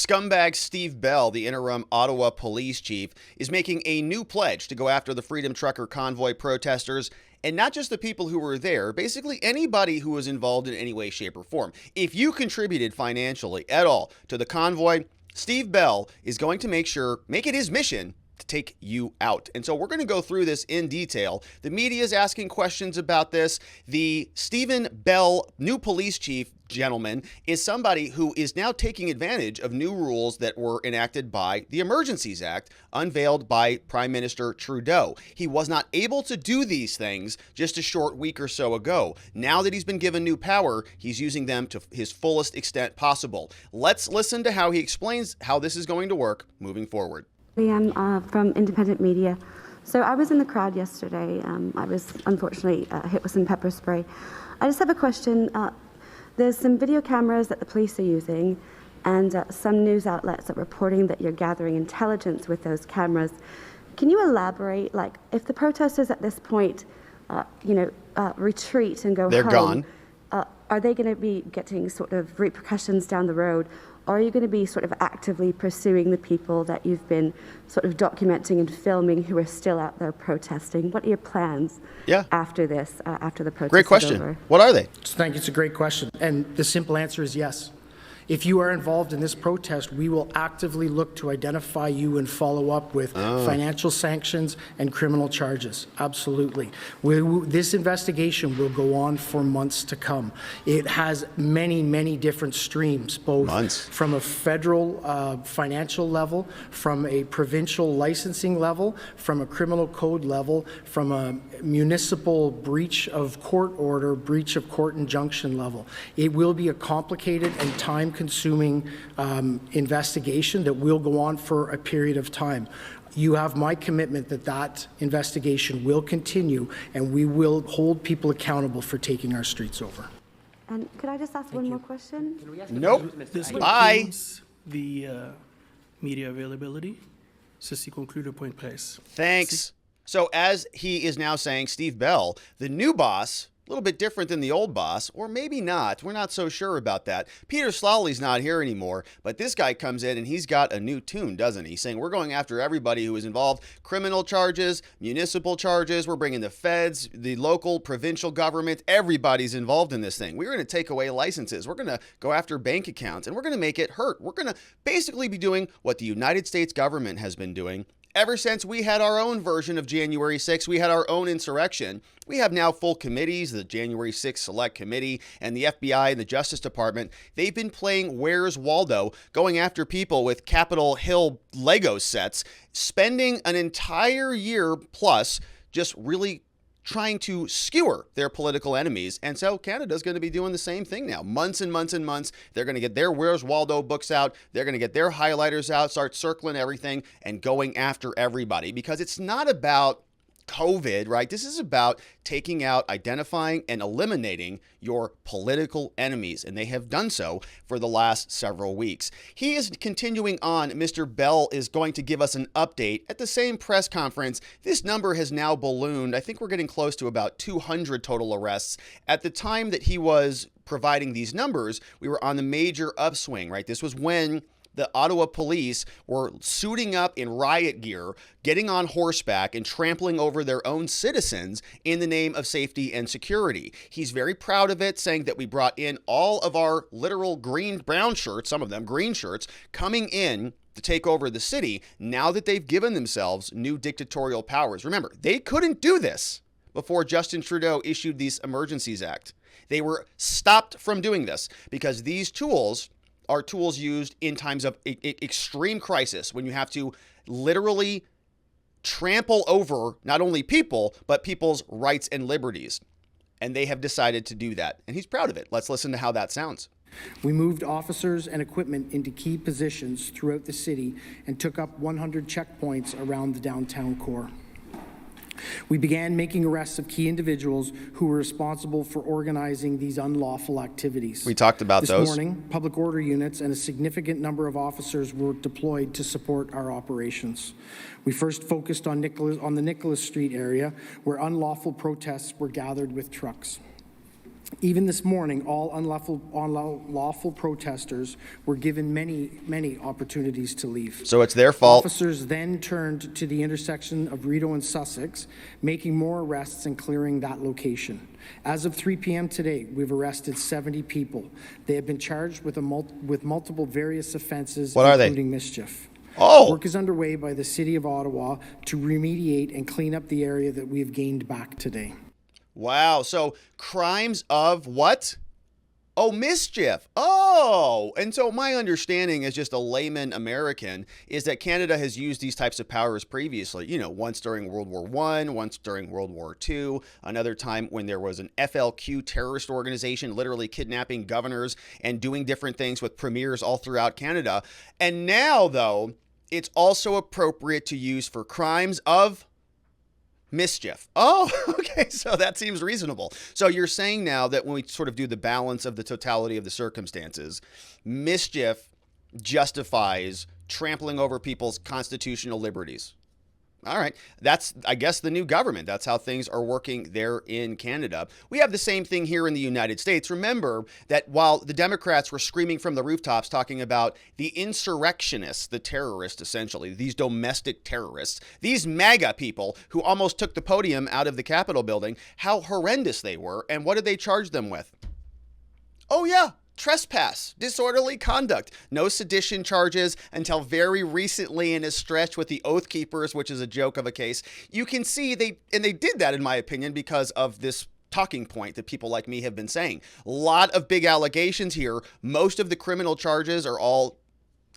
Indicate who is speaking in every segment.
Speaker 1: Scumbag Steve Bell, the interim Ottawa police chief, is making a new pledge to go after the Freedom Trucker Convoy protesters, and not just the people who were there, basically anybody who was involved in any way, shape, or form. If you contributed financially at all to the convoy, Steve Bell is going to make it his mission to take you out. And so we're going to go through this in detail. The media is asking questions about this. The Stephen Bell, new police chief gentleman, is somebody who is now taking advantage of new rules that were enacted by the Emergencies Act, unveiled by Prime Minister Trudeau. He was not able to do these things just a short week or so ago. Now that he's been given new power, he's using them to his fullest extent possible. Let's listen to how he explains how this is going to work moving forward.
Speaker 2: I'm from independent media. So I was in the crowd yesterday. I was unfortunately hit with some pepper spray. I just have a question. There's some video cameras that the police are using and some news outlets are reporting that you're gathering intelligence with those cameras. Can you elaborate, like, if the protesters at this point, retreat and go
Speaker 1: They're
Speaker 2: home,
Speaker 1: gone.
Speaker 2: Are they going to be getting sort of repercussions down the road? Or are you going to be sort of actively pursuing the people that you've been sort of documenting and filming who are still out there protesting? What are your plans after this, after the protest
Speaker 1: Great question.
Speaker 2: is over?
Speaker 1: What are they?
Speaker 3: Thank you. It's a great question. And the simple answer is yes. If you are involved in this protest, we will actively look to identify you and follow up with financial sanctions and criminal charges. Absolutely. This investigation will go on for months to come. It has many, many different streams, both from a federal financial level, from a provincial licensing level, from a criminal code level, from a municipal breach of court order, breach of court injunction level. It will be a complicated and time-consuming investigation that will go on for a period of time. You have my commitment that that investigation will continue, and we will hold people accountable for taking our streets over.
Speaker 2: And could I just ask one more question?
Speaker 1: Nope.
Speaker 4: This
Speaker 1: Bye.
Speaker 4: concludes the media availability. Ceci conclut le point de presse.
Speaker 1: Thanks. So as he is now saying, Steve Bell, the new boss, a little bit different than the old boss, or maybe not. We're not so sure about that. Peter Slally's not here anymore, but this guy comes in and he's got a new tune, doesn't he? Saying we're going after everybody who is involved. Criminal charges, municipal charges. We're bringing the feds, the local, provincial government. Everybody's involved in this thing. We're going to take away licenses. We're going to go after bank accounts, and we're going to make it hurt. We're going to basically be doing what the United States government has been doing ever since we had our own version of January 6th. We had our own insurrection. We have now full committees, the January 6th Select Committee and the FBI and the Justice Department. They've been playing Where's Waldo, going after people with Capitol Hill Lego sets, spending an entire year plus just really trying to skewer their political enemies. And so Canada's going to be doing the same thing now. Months and months and months. They're going to get their Where's Waldo books out. They're going to get their highlighters out, start circling everything and going after everybody, because it's not about COVID, right? This is about taking out, identifying, and eliminating your political enemies, and they have done so for the last several weeks. He is continuing on. Mr. Bell is going to give us an update at the same press conference. This number has now ballooned. I think we're getting close to about 200 total arrests. At the time that he was providing these numbers, we were on the major upswing, right? This was when the Ottawa police were suiting up in riot gear, getting on horseback and trampling over their own citizens in the name of safety and security. He's very proud of it, saying that we brought in all of our literal brown shirts, some of them green shirts, coming in to take over the city now that they've given themselves new dictatorial powers. Remember, they couldn't do this before Justin Trudeau issued this Emergencies Act. They were stopped from doing this because these tools are tools used in times of extreme crisis, when you have to literally trample over not only people, but people's rights and liberties. And they have decided to do that. And he's proud of it. Let's listen to how that sounds.
Speaker 3: We moved officers and equipment into key positions throughout the city and took up 100 checkpoints around the downtown core. We began making arrests of key individuals who were responsible for organizing these unlawful activities.
Speaker 1: We talked about those.
Speaker 3: This morning, public order units and a significant number of officers were deployed to support our operations. We first focused on the Nicholas Street area, where unlawful protests were gathered with trucks. Even this morning, all unlawful protesters were given many opportunities to leave.
Speaker 1: So it's their fault.
Speaker 3: Officers then turned to the intersection of Rideau and Sussex, making more arrests and clearing that location. As of 3 p.m. today, we've arrested 70 people. They have been charged with multiple various offenses, including mischief.
Speaker 1: Oh.
Speaker 3: Work is underway by the City of Ottawa to remediate and clean up the area that we have gained back today.
Speaker 1: Wow. So crimes of what? Oh, mischief. Oh. And so my understanding as just a layman American is that Canada has used these types of powers previously, you know, once during World War I, once during World War II, another time when there was an FLQ terrorist organization literally kidnapping governors and doing different things with premiers all throughout Canada. And now, though, it's also appropriate to use for crimes of mischief. Oh, okay. So that seems reasonable. So you're saying now that when we sort of do the balance of the totality of the circumstances, mischief justifies trampling over people's constitutional liberties. All right. That's, I guess, the new government. That's how things are working there in Canada. We have the same thing here in the United States. Remember that while the Democrats were screaming from the rooftops talking about the insurrectionists, the terrorists, essentially, these domestic terrorists, these MAGA people who almost took the podium out of the Capitol building, how horrendous they were. And what did they charge them with? Oh, yeah. Trespass, disorderly conduct, no sedition charges until very recently in a stretch with the Oath Keepers, which is a joke of a case. You can see they did that, in my opinion, because of this talking point that people like me have been saying. A lot of big allegations here. Most of the criminal charges are all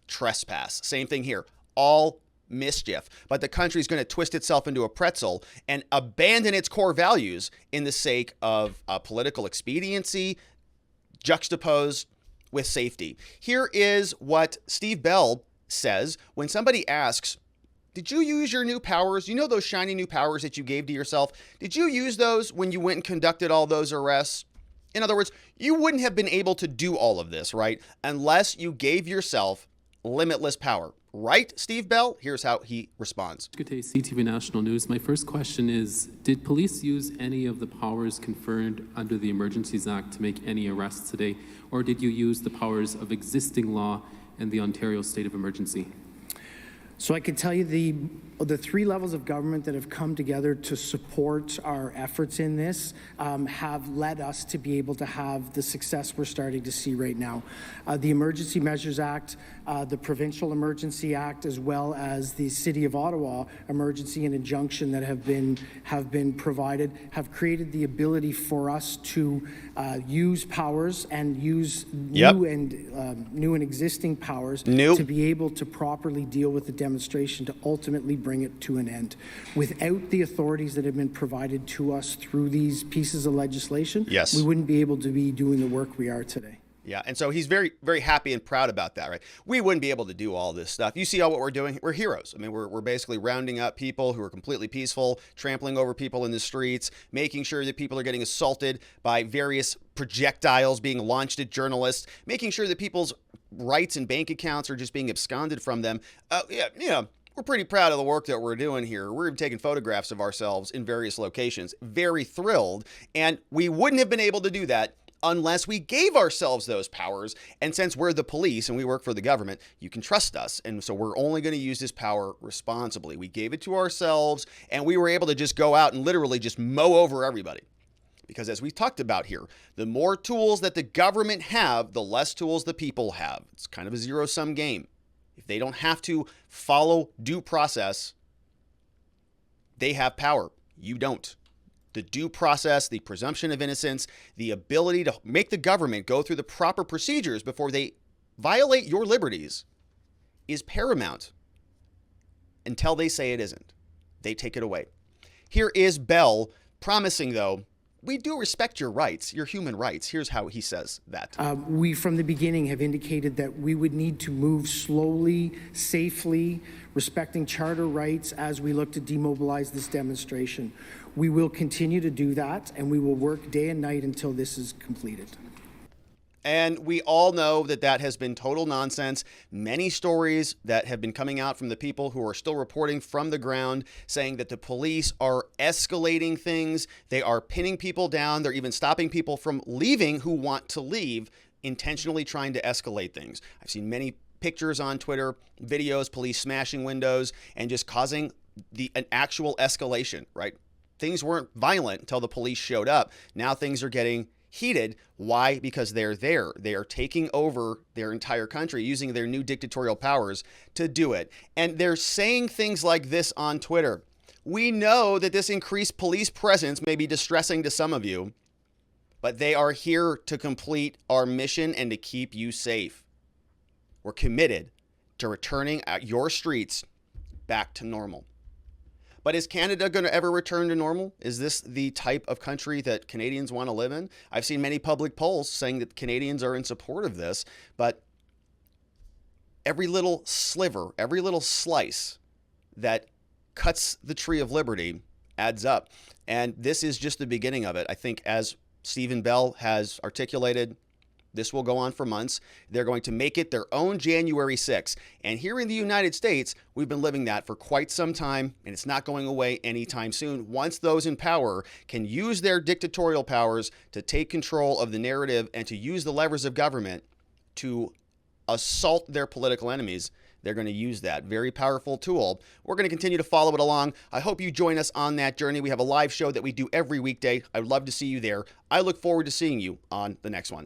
Speaker 1: trespass. Same thing here. All mischief. But the country's going to twist itself into a pretzel and abandon its core values in the sake of political expediency, juxtaposed with safety. Here is what Steve Bell says when somebody asks, did you use your new powers? You know those shiny new powers that you gave to yourself? Did you use those when you went and conducted all those arrests? In other words, you wouldn't have been able to do all of this, right? Unless you gave yourself limitless power. Right, Steve Bell? Here's how he responds.
Speaker 5: Good day, CTV National News. My first question is, did police use any of the powers conferred under the Emergencies Act to make any arrests today, or did you use the powers of existing law and the Ontario state of emergency?
Speaker 3: So I can tell you the three levels of government that have come together to support our efforts in this have led us to be able to have the success we're starting to see right now. The Emergency Measures Act, the Provincial Emergency Act, as well as the City of Ottawa Emergency and Injunction that have been provided, have created the ability for us to use powers and use new and existing powers to be able to properly deal with the demonstration to ultimately bring it to an end. Without the authorities that have been provided to us through these pieces of legislation, we wouldn't be able to be doing the work we are today.
Speaker 1: Yeah, and so he's very, very happy and proud about that, right? We wouldn't be able to do all this stuff. You see all what we're doing? We're heroes. I mean, we're basically rounding up people who are completely peaceful, trampling over people in the streets, making sure that people are getting assaulted by various projectiles being launched at journalists, making sure that people's rights and bank accounts are just being absconded from them. We're pretty proud of the work that we're doing here. We're even taking photographs of ourselves in various locations. Very thrilled. And we wouldn't have been able to do that unless we gave ourselves those powers. And since we're the police and we work for the government, you can trust us. And so we're only going to use this power responsibly. We gave it to ourselves and we were able to just go out and literally just mow over everybody. Because as we talked about here, the more tools that the government have, the less tools the people have. It's kind of a zero-sum game. If they don't have to follow due process, they have power. You don't. The due process, the presumption of innocence, the ability to make the government go through the proper procedures before they violate your liberties is paramount until they say it isn't. They take it away. Here is Bell promising, though, we do respect your rights, your human rights. Here's how he says that.
Speaker 3: We, from the beginning, have indicated that we would need to move slowly, safely, respecting charter rights as we look to demobilize this demonstration. We will continue to do that, and we will work day and night until this is completed.
Speaker 1: And we all know that that has been total nonsense. Many stories that have been coming out from the people who are still reporting from the ground saying that the police are escalating things. They are pinning people down. They're even stopping people from leaving who want to leave, intentionally trying to escalate things. I've seen many pictures on Twitter, videos, police smashing windows and just causing an actual escalation, right? Things weren't violent until the police showed up. Now things are getting heated. Why? Because they're there. They are taking over their entire country using their new dictatorial powers to do it. And they're saying things like this on Twitter. We know that this increased police presence may be distressing to some of you, but they are here to complete our mission and to keep you safe. We're committed to returning your streets back to normal. But is Canada going to ever return to normal? Is this the type of country that Canadians want to live in? I've seen many public polls saying that Canadians are in support of this, but every little sliver, every little slice that cuts the tree of liberty adds up. And this is just the beginning of it. I think as Stephen Bell has articulated, this will go on for months. They're going to make it their own January 6th. And here in the United States, we've been living that for quite some time, and it's not going away anytime soon. Once those in power can use their dictatorial powers to take control of the narrative and to use the levers of government to assault their political enemies, they're going to use that very powerful tool. We're going to continue to follow it along. I hope you join us on that journey. We have a live show that we do every weekday. I'd love to see you there. I look forward to seeing you on the next one.